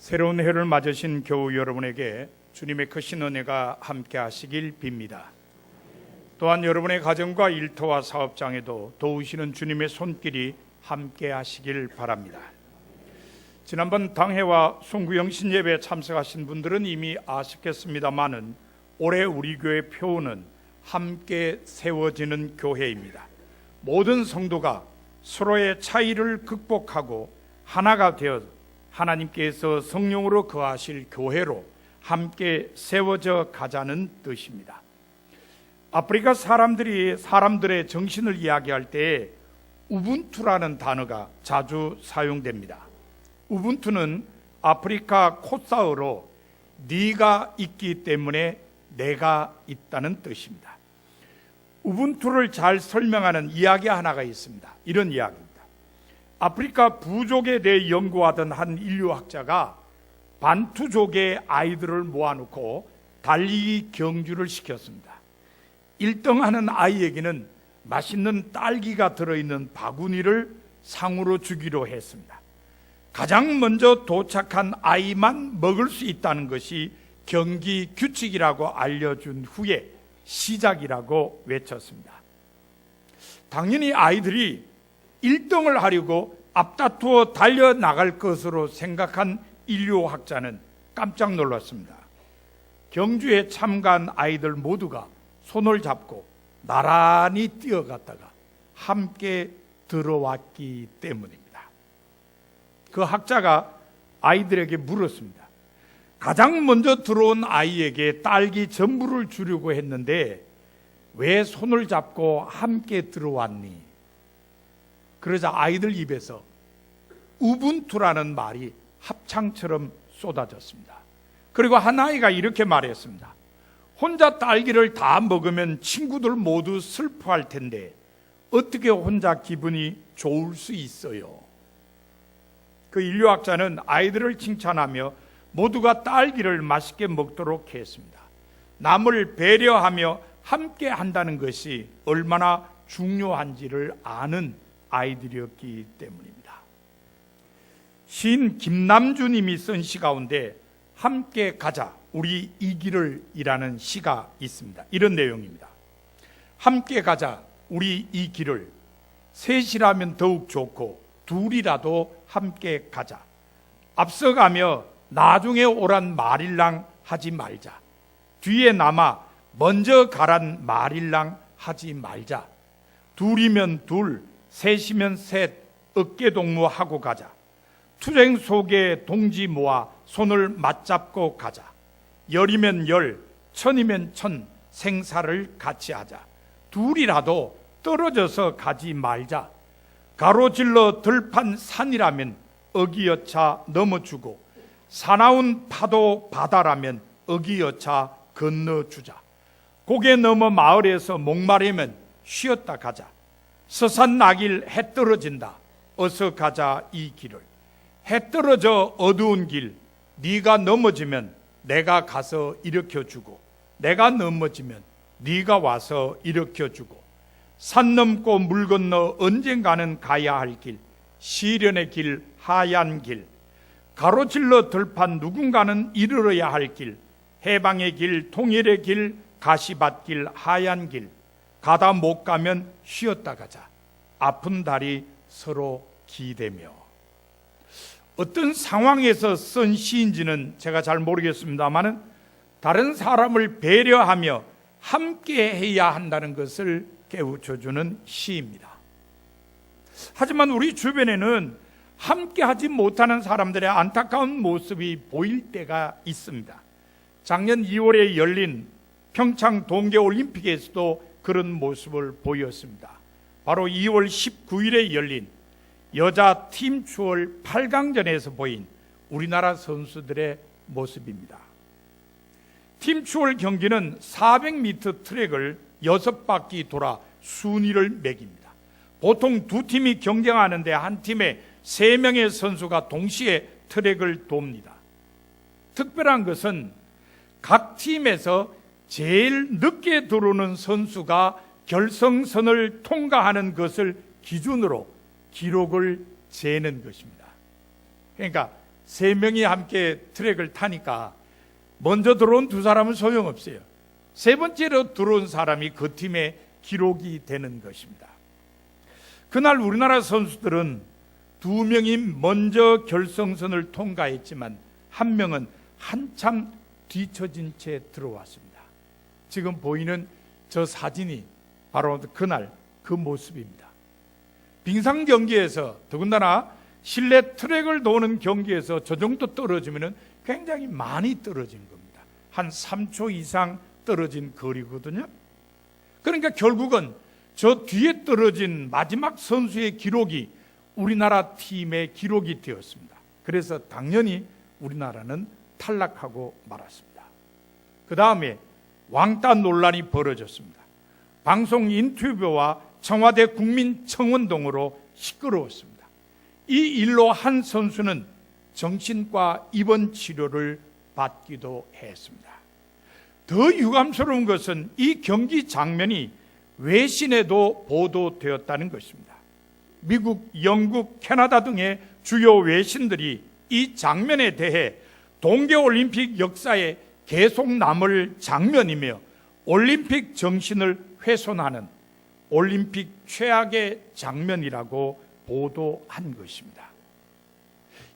새로운 해를 맞으신 교우 여러분에게 주님의 크신 은혜가 함께 하시길 빕니다. 또한 여러분의 가정과 일터와 사업장에도 도우시는 주님의 손길이 함께 하시길 바랍니다. 지난번 당회와 송구영 신예배에 참석하신 분들은 이미 아셨겠습니다마는 올해 우리 교회 표어는 함께 세워지는 교회입니다. 모든 성도가 서로의 차이를 극복하고 하나가 되어 하나님께서 성령으로 거하실 교회로 함께 세워져 가자는 뜻입니다. 아프리카 사람들의 정신을 이야기할 때 우분투라는 단어가 자주 사용됩니다. 우분투는 아프리카 코사어로 네가 있기 때문에 내가 있다는 뜻입니다. 우분투를 잘 설명하는 이야기 하나가 있습니다. 이런 이야기입니다. 아프리카 부족에 대해 연구하던 한 인류학자가 반투족의 아이들을 모아놓고 달리기 경주를 시켰습니다. 1등하는 아이에게는 맛있는 딸기가 들어있는 바구니를 상으로 주기로 했습니다. 가장 먼저 도착한 아이만 먹을 수 있다는 것이 경기 규칙이라고 알려준 후에 시작이라고 외쳤습니다. 당연히 아이들이 1등을 하려고 앞다투어 달려나갈 것으로 생각한 인류학자는 깜짝 놀랐습니다. 경주에 참가한 아이들 모두가 손을 잡고 나란히 뛰어갔다가 함께 들어왔기 때문입니다. 그 학자가 아이들에게 물었습니다. 가장 먼저 들어온 아이에게 딸기 전부를 주려고 했는데 왜 손을 잡고 함께 들어왔니? 그러자 아이들 입에서 우분투라는 말이 합창처럼 쏟아졌습니다. 그리고 한 아이가 이렇게 말했습니다. 혼자 딸기를 다 먹으면 친구들 모두 슬퍼할 텐데 어떻게 혼자 기분이 좋을 수 있어요? 그 인류학자는 아이들을 칭찬하며 모두가 딸기를 맛있게 먹도록 했습니다. 남을 배려하며 함께 한다는 것이 얼마나 중요한지를 아는 아이들이었기 때문입니다. 시인 김남주님이 쓴 시 가운데 함께 가자 우리 이 길을 이라는 시가 있습니다. 이런 내용입니다. 함께 가자 우리 이 길을 셋이라면 더욱 좋고 둘이라도 함께 가자. 앞서가며 나중에 오란 말일랑 하지 말자. 뒤에 남아 먼저 가란 말일랑 하지 말자. 둘이면 둘, 셋이면 셋, 어깨동무하고 가자. 투쟁 속에 동지 모아 손을 맞잡고 가자. 열이면 열, 천이면 천, 생사를 같이 하자. 둘이라도 떨어져서 가지 말자. 가로질러 들판 산이라면 어기여차 넘어주고 사나운 파도 바다라면 어기여차 건너주자. 고개 넘어 마을에서 목마르면 쉬었다 가자. 서산 나길 해 떨어진다. 어서 가자 이 길을. 해 떨어져 어두운 길 네가 넘어지면 내가 가서 일으켜주고 내가 넘어지면 네가 와서 일으켜주고 산 넘고 물 건너 언젠가는 가야 할 길 시련의 길 하얀 길 가로질러 들판 누군가는 이르러야 할 길 해방의 길 통일의 길 가시밭길 하얀 길 가다 못 가면 쉬었다 가자. 아픈 다리 서로 기대며. 어떤 상황에서 쓴 시인지는 제가 잘 모르겠습니다만 다른 사람을 배려하며 함께 해야 한다는 것을 깨우쳐주는 시입니다. 하지만 우리 주변에는 함께 하지 못하는 사람들의 안타까운 모습이 보일 때가 있습니다. 작년 2월에 열린 평창 동계올림픽에서도 그런 모습을 보였습니다. 바로 2월 19일에 열린 여자 팀 추월 8강전에서 보인 우리나라 선수들의 모습입니다. 팀 추월 경기는 400m 트랙을 6바퀴 돌아 순위를 매깁니다. 보통 두 팀이 경쟁하는데 한 팀에 3명의 선수가 동시에 트랙을 돕니다. 특별한 것은 각 팀에서 제일 늦게 들어오는 선수가 결승선을 통과하는 것을 기준으로 기록을 재는 것입니다. 그러니까 세 명이 함께 트랙을 타니까 먼저 들어온 두 사람은 소용없어요. 세 번째로 들어온 사람이 그 팀의 기록이 되는 것입니다. 그날 우리나라 선수들은 두 명이 먼저 결승선을 통과했지만 한 명은 한참 뒤처진 채 들어왔습니다. 지금 보이는 저 사진이 바로 그날 그 모습입니다. 빙상 경기에서, 더군다나 실내 트랙을 도는 경기에서 저 정도 떨어지면 굉장히 많이 떨어진 겁니다. 한 3초 이상 떨어진 거리거든요. 그러니까 결국은 저 뒤에 떨어진 마지막 선수의 기록이 우리나라 팀의 기록이 되었습니다. 그래서 당연히 우리나라는 탈락하고 말았습니다. 그 다음에 왕따 논란이 벌어졌습니다. 방송 인터뷰와 청와대 국민청원동으로 시끄러웠습니다. 이 일로 한 선수는 정신과 입원 치료를 받기도 했습니다. 더 유감스러운 것은 이 경기 장면이 외신에도 보도되었다는 것입니다. 미국, 영국, 캐나다 등의 주요 외신들이 이 장면에 대해 동계올림픽 역사에 계속 남을 장면이며 올림픽 정신을 훼손하는 올림픽 최악의 장면이라고 보도한 것입니다.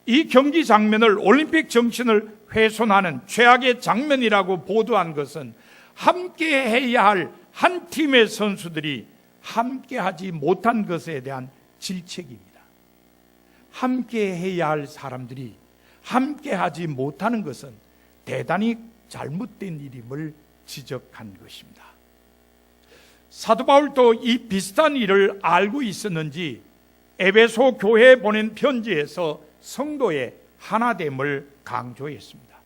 이 경기 장면을 올림픽 정신을 훼손하는 최악의 장면이라고 보도한 것은 함께 해야 할 한 팀의 선수들이 함께 하지 못한 것에 대한 질책입니다. 함께 해야 할 사람들이 함께 하지 못하는 것은 대단히 잘못된 일임을 지적한 것입니다. 사도 바울도 이 비슷한 일을 알고 있었는지 에베소 교회에 보낸 편지에서 성도의 하나됨을 강조했습니다.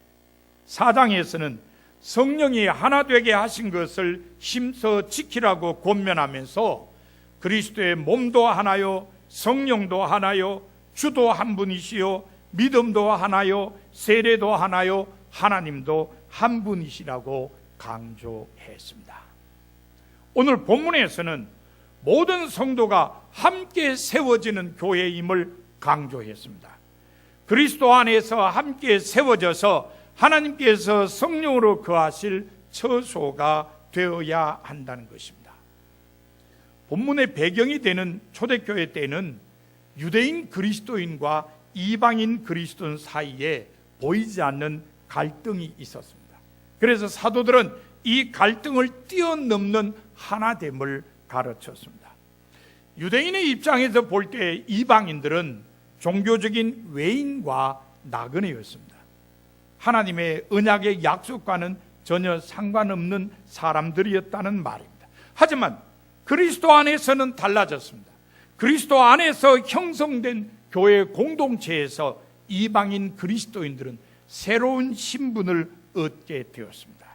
4장에서는 성령이 하나 되게 하신 것을 힘써 지키라고 권면하면서 그리스도의 몸도 하나요, 성령도 하나요, 주도 한 분이시요, 믿음도 하나요, 세례도 하나요, 하나님도 한 분이시라고 강조했습니다. 오늘 본문에서는 모든 성도가 함께 세워지는 교회임을 강조했습니다. 그리스도 안에서 함께 세워져서 하나님께서 성령으로 거하실 처소가 되어야 한다는 것입니다. 본문의 배경이 되는 초대교회 때는 유대인 그리스도인과 이방인 그리스도인 사이에 보이지 않는 갈등이 있었습니다. 그래서 사도들은 이 갈등을 뛰어넘는 하나됨을 가르쳤습니다. 유대인의 입장에서 볼 때 이방인들은 종교적인 외인과 나그네였습니다. 하나님의 언약의 약속과는 전혀 상관없는 사람들이었다는 말입니다. 하지만 그리스도 안에서는 달라졌습니다. 그리스도 안에서 형성된 교회 공동체에서 이방인 그리스도인들은 새로운 신분을 얻게 되었습니다.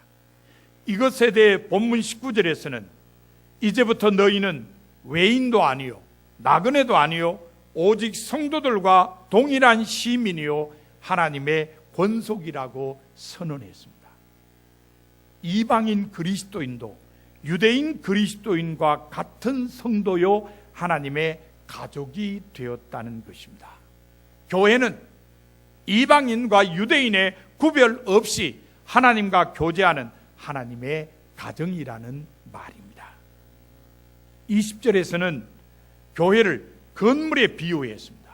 이것에 대해 본문 19절에서는 이제부터 너희는 외인도 아니요 나그네도 아니요 오직 성도들과 동일한 시민이요 하나님의 권속이라고 선언했습니다. 이방인 그리스도인도 유대인 그리스도인과 같은 성도요 하나님의 가족이 되었다는 것입니다. 교회는 이방인과 유대인의 구별 없이 하나님과 교제하는 하나님의 가정이라는 말입니다. 20절에서는 교회를 건물에 비유했습니다.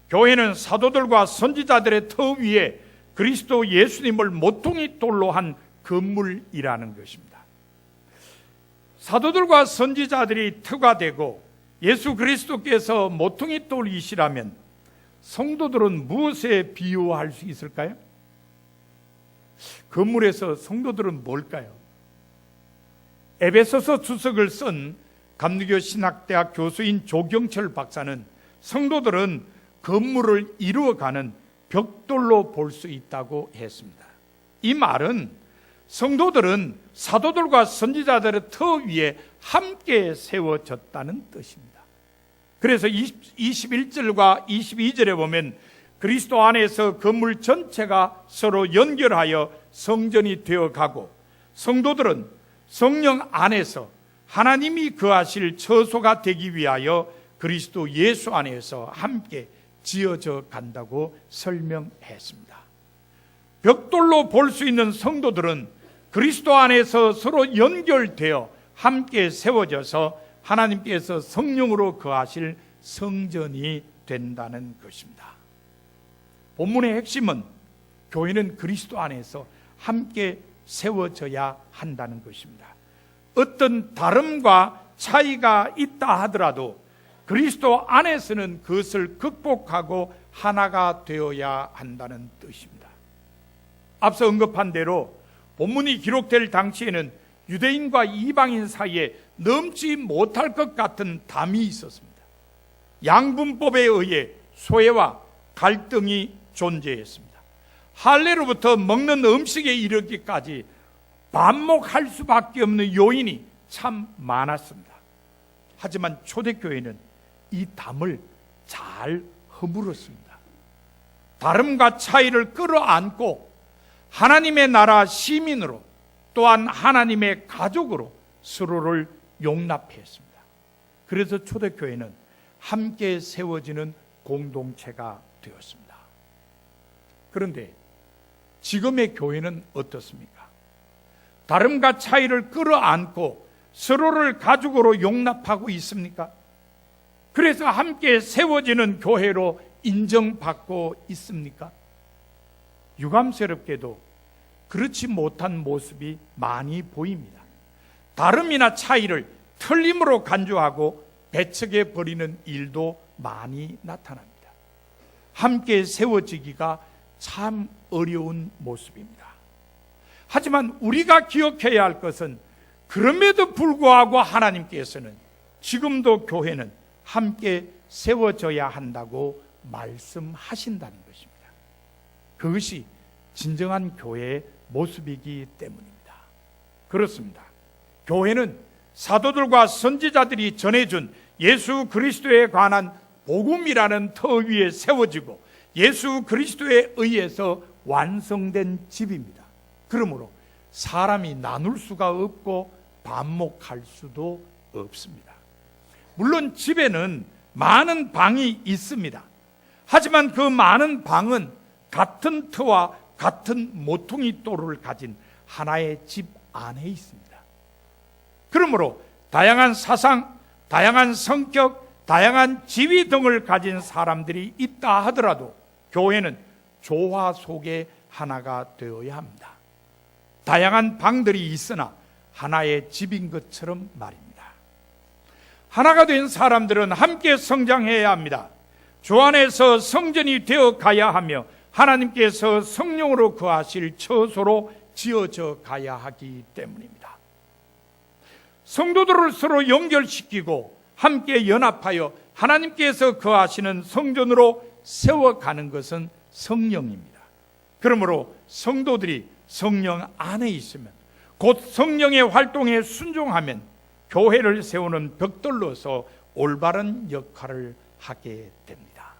교회는 사도들과 선지자들의 터 위에 그리스도 예수님을 모퉁이 돌로 한 건물이라는 것입니다. 사도들과 선지자들이 터가 되고 예수 그리스도께서 모퉁이 돌이시라면 성도들은 무엇에 비유할 수 있을까요? 건물에서 성도들은 뭘까요? 에베소서 주석을 쓴 감리교 신학대학 교수인 조경철 박사는 성도들은 건물을 이루어가는 벽돌로 볼 수 있다고 했습니다. 이 말은 성도들은 사도들과 선지자들의 터 위에 함께 세워졌다는 뜻입니다. 그래서 21절과 22절에 보면 그리스도 안에서 건물 전체가 서로 연결하여 성전이 되어가고 성도들은 성령 안에서 하나님이 거하실 처소가 되기 위하여 그리스도 예수 안에서 함께 지어져 간다고 설명했습니다. 벽돌로 볼 수 있는 성도들은 그리스도 안에서 서로 연결되어 함께 세워져서 하나님께서 성령으로 거하실 성전이 된다는 것입니다. 본문의 핵심은 교회는 그리스도 안에서 함께 세워져야 한다는 것입니다. 어떤 다름과 차이가 있다 하더라도 그리스도 안에서는 그것을 극복하고 하나가 되어야 한다는 뜻입니다. 앞서 언급한 대로 본문이 기록될 당시에는 유대인과 이방인 사이에 넘지 못할 것 같은 담이 있었습니다. 양분법에 의해 소외와 갈등이 존재했습니다. 할례로부터 먹는 음식에 이르기까지 반목할 수밖에 없는 요인이 참 많았습니다. 하지만 초대교회는 이 담을 잘 허물었습니다. 다름과 차이를 끌어안고 하나님의 나라 시민으로 또한 하나님의 가족으로 서로를 용납했습니다. 그래서 초대교회는 함께 세워지는 공동체가 되었습니다. 그런데 지금의 교회는 어떻습니까? 다름과 차이를 끌어안고 서로를 가족으로 용납하고 있습니까? 그래서 함께 세워지는 교회로 인정받고 있습니까? 유감스럽게도 그렇지 못한 모습이 많이 보입니다. 다름이나 차이를 틀림으로 간주하고 배척해 버리는 일도 많이 나타납니다. 함께 세워지기가 참 어려운 모습입니다. 하지만 우리가 기억해야 할 것은 그럼에도 불구하고 하나님께서는 지금도 교회는 함께 세워져야 한다고 말씀하신다는 것입니다. 그것이 진정한 교회의 모습이기 때문입니다. 그렇습니다. 교회는 사도들과 선지자들이 전해준 예수 그리스도에 관한 복음이라는 터 위에 세워지고 예수 그리스도에 의해서 완성된 집입니다. 그러므로 사람이 나눌 수가 없고 반목할 수도 없습니다. 물론 집에는 많은 방이 있습니다. 하지만 그 많은 방은 같은 터와 같은 모퉁이 돌을 가진 하나의 집 안에 있습니다. 그러므로 다양한 사상, 다양한 성격, 다양한 지위 등을 가진 사람들이 있다 하더라도 교회는 조화 속에 하나가 되어야 합니다. 다양한 방들이 있으나 하나의 집인 것처럼 말입니다. 하나가 된 사람들은 함께 성장해야 합니다. 주 안에서 성전이 되어 가야 하며 하나님께서 성령으로 거하실 처소로 지어져 가야 하기 때문입니다. 성도들을 서로 연결시키고 함께 연합하여 하나님께서 거하시는 성전으로 세워가는 것은 성령입니다. 그러므로 성도들이 성령 안에 있으면 곧 성령의 활동에 순종하면 교회를 세우는 벽돌로서 올바른 역할을 하게 됩니다.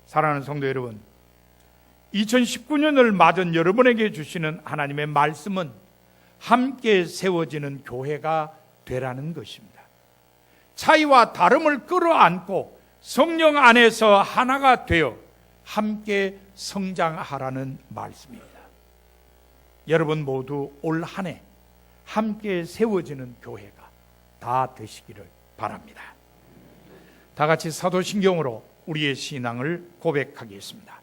사랑하는 성도 여러분, 2019년을 맞은 여러분에게 주시는 하나님의 말씀은 함께 세워지는 교회가 되라는 것입니다. 차이와 다름을 끌어안고 성령 안에서 하나가 되어 함께 성장하라는 말씀입니다. 여러분 모두 올 한 해 함께 세워지는 교회가 다 되시기를 바랍니다. 다 같이 사도신경으로 우리의 신앙을 고백하겠습니다.